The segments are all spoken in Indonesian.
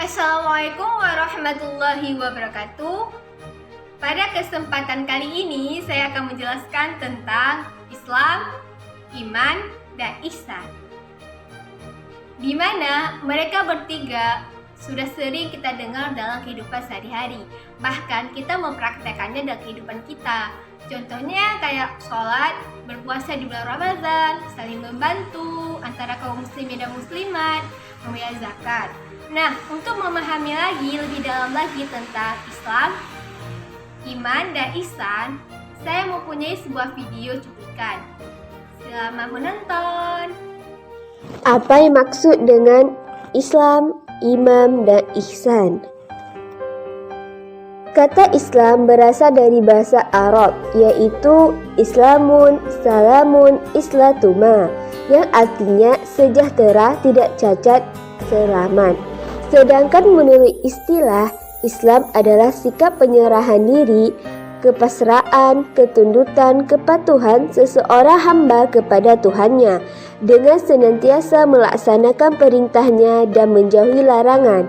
Assalamualaikum warahmatullahi wabarakatuh. Pada kesempatan kali ini saya akan menjelaskan tentang Islam, iman, dan ihsan, di mana mereka bertiga sudah sering kita dengar dalam kehidupan sehari-hari. Bahkan kita mempraktekannya dalam kehidupan kita. Contohnya kayak sholat, berpuasa di bulan Ramadan, saling membantu antara kaum muslimin dan muslimat, membayar zakat. Nah, untuk memahami lagi lebih dalam lagi tentang Islam, iman, dan ihsan, saya mempunyai sebuah video cuplikan. Selamat menonton. Apa yang maksud dengan Islam, iman, dan ihsan? Kata Islam berasal dari bahasa Arab, yaitu Islamun, Salamun, Islatuma, yang artinya sejahtera, tidak cacat, selamat. Sedangkan menurut istilah, Islam adalah sikap penyerahan diri, kepasrahan, ketundutan, kepatuhan seseorang hamba kepada Tuhannya dengan senantiasa melaksanakan perintahnya dan menjauhi larangan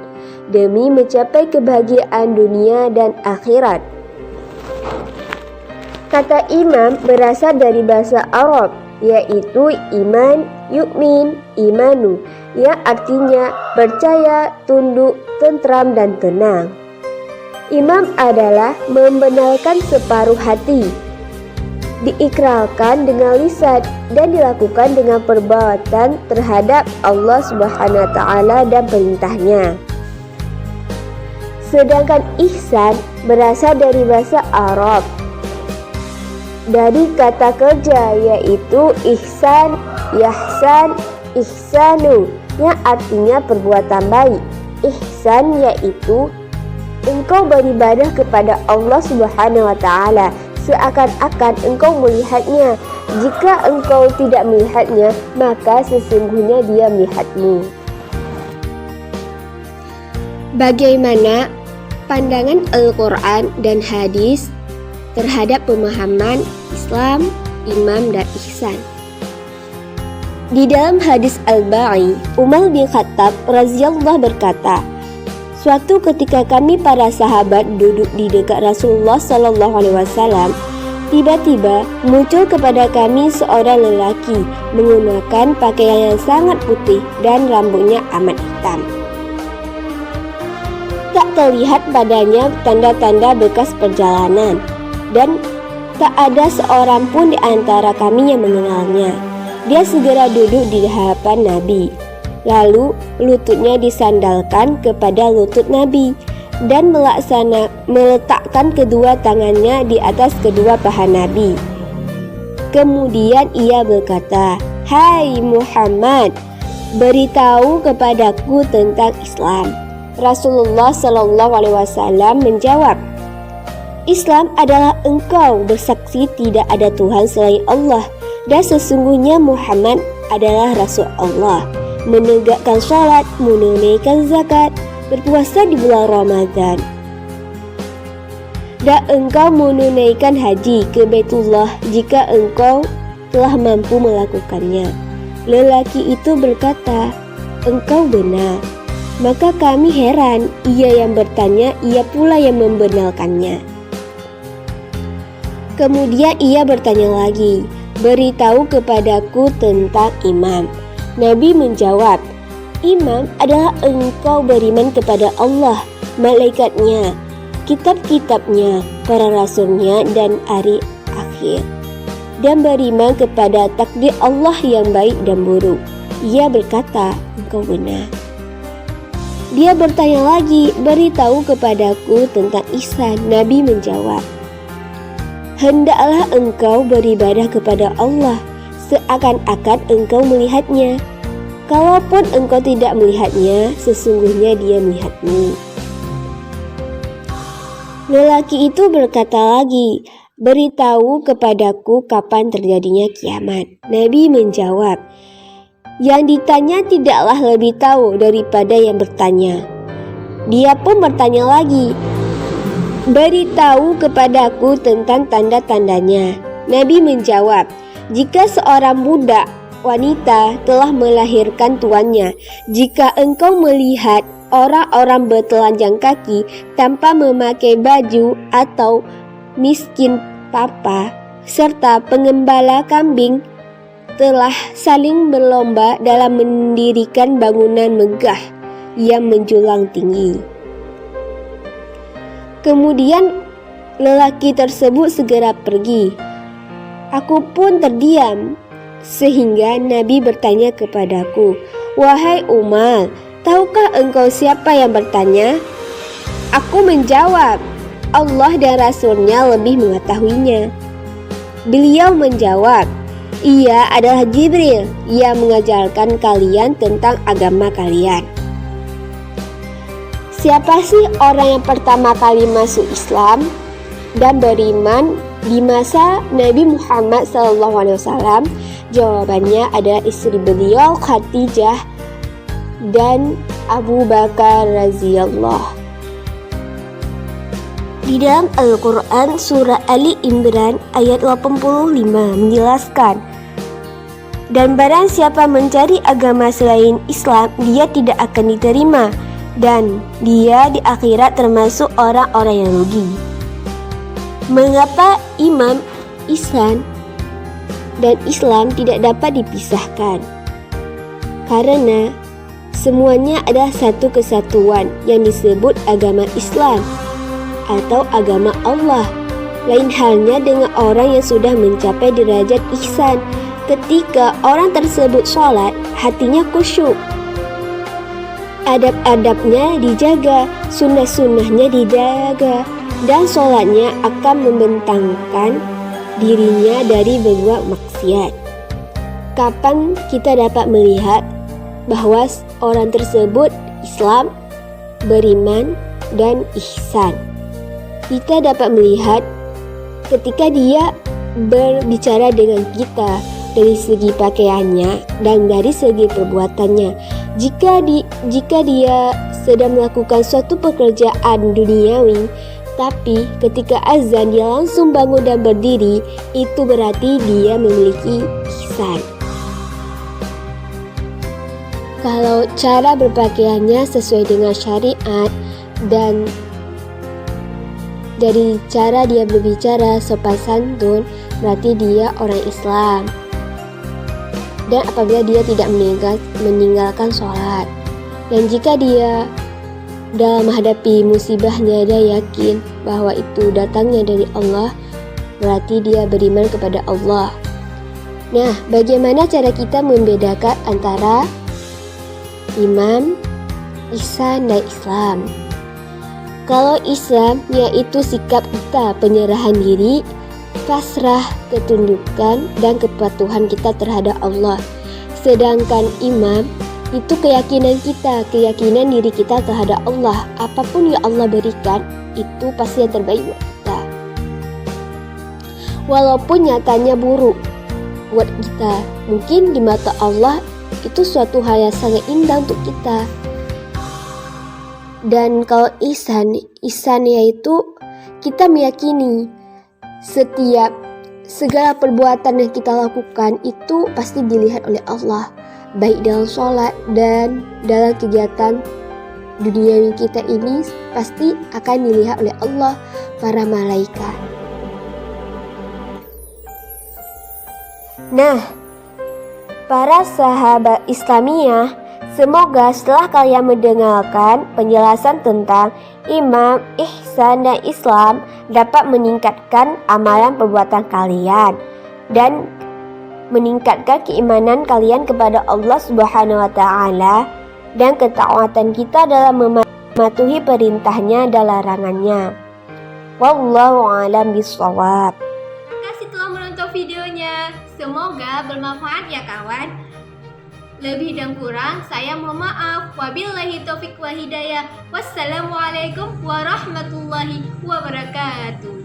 demi mencapai kebahagiaan dunia dan akhirat. Kata iman berasal dari bahasa Arab, yaitu iman, yu'min, imanu, yang artinya percaya, tunduk, tentram, dan tenang. Imam adalah membenarkan separuh hati, diikrarkan dengan lisan dan dilakukan dengan perbuatan terhadap Allah Subhanahu wa Ta'ala dan perintahnya. Sedangkan ihsan berasal dari bahasa Arab, dari kata kerja, yaitu ihsan, yahsan, ihsanu, yang artinya perbuatan baik. Ihsan yaitu engkau beribadah kepada Allah Subhanahu wa Ta'ala seakan-akan engkau melihatnya. Jika engkau tidak melihatnya, maka sesungguhnya dia melihatmu. Bagaimana pandangan Al-Quran dan hadis terhadap pemahaman Islam, iman, dan ihsan? Di dalam hadis Al-Ba'i, Umar bin Khattab radhiyallahu berkata, suatu ketika kami para sahabat duduk di dekat Rasulullah sallallahu alaihi wasallam, tiba-tiba muncul kepada kami seorang lelaki menggunakan pakaian yang sangat putih dan rambutnya amat hitam. Tak terlihat padanya tanda-tanda bekas perjalanan, dan tak ada seorang pun di antara kami yang mengenalnya. Dia segera duduk di hadapan Nabi. Lalu lututnya disandalkan kepada lutut Nabi dan meletakkan kedua tangannya di atas kedua paha Nabi. Kemudian ia berkata, "Hai Muhammad, beritahu kepadaku tentang Islam." Rasulullah Shallallahu Alaihi Wasallam menjawab, "Islam adalah engkau bersaksi tidak ada Tuhan selain Allah dan sesungguhnya Muhammad adalah Rasul Allah, menegakkan sholat, menunaikan zakat, berpuasa di bulan Ramadan, dan engkau menunaikan haji ke Baitullah jika engkau telah mampu melakukannya." Lelaki itu berkata, "Engkau benar." Maka kami heran, ia yang bertanya, ia pula yang membenarkannya. Kemudian ia bertanya lagi, "Beritahu kepadaku tentang iman." Nabi menjawab, "Iman adalah engkau beriman kepada Allah, malaikatnya, kitab-kitabnya, para rasulnya, dan hari akhir, dan beriman kepada takdir Allah yang baik dan buruk." Ia berkata, "Engkau benar." Dia bertanya lagi, "Beritahu kepadaku tentang ihsan." Nabi menjawab, "Hendaklah engkau beribadah kepada Allah seakan-akan engkau melihatnya. Kalaupun engkau tidak melihatnya, sesungguhnya dia melihatmu." Lelaki itu berkata lagi, "Beritahu kepadaku kapan terjadinya kiamat." Nabi menjawab, "Yang ditanya tidaklah lebih tahu daripada yang bertanya." Dia pun bertanya lagi, "Beritahu kepadaku tentang tanda-tandanya." Nabi menjawab, "Jika seorang budak wanita telah melahirkan tuannya, jika engkau melihat orang-orang bertelanjang kaki tanpa memakai baju atau miskin papa serta pengembala kambing telah saling berlomba dalam mendirikan bangunan megah yang menjulang tinggi. Kemudian lelaki tersebut segera pergi. Aku pun terdiam, sehingga Nabi bertanya kepadaku, "Wahai Umar, tahukah engkau siapa yang bertanya?" Aku menjawab, "Allah dan Rasul-Nya lebih mengetahuinya." Beliau menjawab, "Ia adalah Jibril yang mengajarkan kalian tentang agama kalian." Siapa sih orang yang pertama kali masuk Islam dan beriman di masa Nabi Muhammad SAW? Jawabannya adalah istri beliau Khadijah dan Abu Bakar radhiyallahu. Di dalam Al-Quran surah Ali Imran ayat 85 menjelaskan, "Dan barang siapa mencari agama selain Islam, dia tidak akan diterima, dan dia di akhirat termasuk orang-orang yang rugi." Mengapa iman, ihsan, dan Islam tidak dapat dipisahkan? Karena semuanya adalah satu kesatuan yang disebut agama Islam atau agama Allah. Lain halnya dengan orang yang sudah mencapai derajat ihsan. Ketika orang tersebut sholat, hatinya khusyuk, adab-adabnya dijaga, sunnah-sunnahnya dijaga, dan sholatnya akan membentangkan dirinya dari berbuat maksiat. Kapan kita dapat melihat bahwa orang tersebut Islam, beriman, dan ihsan? Kita dapat melihat ketika dia berbicara dengan kita dari segi pakaiannya dan dari segi perbuatannya. Jika dia sedang melakukan suatu pekerjaan duniawi, tapi ketika azan dia langsung bangun dan berdiri, itu berarti dia memiliki ihsan. Kalau cara berpakaiannya sesuai dengan syariat dan dari cara dia berbicara sopan santun, berarti dia orang Islam. Dan apabila dia tidak meninggalkan sholat, dan jika dia dalam menghadapi musibahnya dia yakin bahwa itu datangnya dari Allah, berarti dia beriman kepada Allah. Nah, bagaimana cara kita membedakan antara iman, ihsan, dan Islam? Kalau Islam yaitu sikap kita penyerahan diri, pasrah, ketundukan, dan kepatuhan kita terhadap Allah. Sedangkan iman itu keyakinan kita, keyakinan diri kita terhadap Allah. Apapun yang Allah berikan, itu pasti yang terbaik buat kita. Walaupun nyatanya buruk buat kita, mungkin di mata Allah itu suatu hal yang sangat indah untuk kita. Dan kalau ihsan yaitu kita meyakini segala perbuatan yang kita lakukan itu pasti dilihat oleh Allah, baik dalam sholat dan dalam kegiatan dunia kita ini pasti akan dilihat oleh Allah, para malaikat. Nah, para sahabat Islamiyah, semoga setelah kalian mendengarkan penjelasan tentang iman, ihsan, dan Islam dapat meningkatkan amalan perbuatan kalian dan meningkatkan keimanan kalian kepada Allah Subhanahu wa Ta'ala dan ketaatan kita dalam mematuhi perintahnya dan larangannya. Wallahu a'lam bishawab. Terima kasih telah menonton videonya. Semoga bermanfaat ya kawan. Lebih dan kurang saya mohon maaf. Wabillahi taufiq wa hidayah. Wassalamualaikum warahmatullahi wabarakatuh.